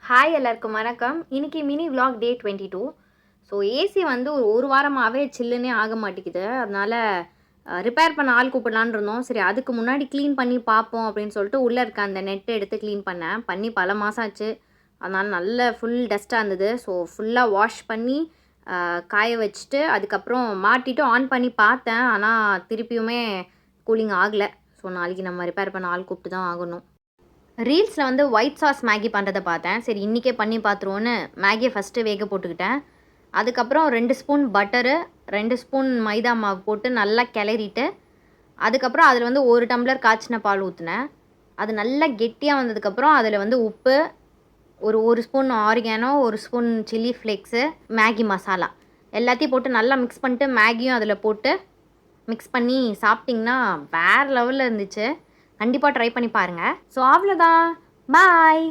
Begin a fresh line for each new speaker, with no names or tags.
Hi எல்லாருக்கும் வணக்கம். இன்னைக்கு மினி விலாக் டே 22. ஸோ ஏசி வந்து ஒரு வாரமாகவே சில்லுன்னே ஆக மாட்டேங்குது. அதனால ரிப்பேர் பண்ண ஆள் கூப்பிடலான்னு இருந்தோம். சரி அதுக்கு முன்னாடி க்ளீன் பண்ணி பார்ப்போம் அப்படின்னு சொல்லிட்டு உள்ளே இருக்க அந்த நெட்டை எடுத்து க்ளீன் பண்ணேன். பண்ணி பல மாதம் ஆச்சு. அதனால் நல்ல ஃபுல் டஸ்ட்டாக இருந்தது. ஸோ ஃபுல்லாக வாஷ் பண்ணி காய வச்சுட்டு அதுக்கப்புறம் மாட்டிட்டு ஆன் பண்ணி பார்த்தேன். ஆனால் திருப்பியுமே கூலிங் ஆகலை. ஸோ நாளைக்கு நம்ம ரிப்பேர் பண்ண ஆள் கூப்பிட்டு தான் ஆகணும். ரீல்ஸில் வந்து ஒயிட் சாஸ் மேகி பண்ணுறதை பார்த்தேன். சரி இன்றைக்கே பண்ணி பார்த்துருவோன்னு மேகியை ஃபஸ்ட்டு வேக போட்டுக்கிட்டேன். அதுக்கப்புறம் 2 ஸ்பூன் பட்டரு, 2 ஸ்பூன் மைதா மாவு போட்டு நல்லா கிளறிட்டு, அதுக்கப்புறம் அதில் வந்து 1 டம்ளர் காய்ச்சின பால் ஊற்றினேன். அது நல்லா கெட்டியாக வந்ததுக்கப்புறம் அதில் வந்து உப்பு, ஒரு spoon oregano, 1 spoon chilli flakes, Maggi masala எல்லாத்தையும் போட்டு நல்லா மிக்ஸ் பண்ணிட்டு மேகியும் அதில் போட்டு மிக்ஸ் பண்ணி சாப்பிட்டிங்கன்னா வேறு லெவலில் இருந்துச்சு. கண்டிப்பாக ட்ரை பண்ணி பாருங்கள். ஸோ அவ்வளோதான். பாய்.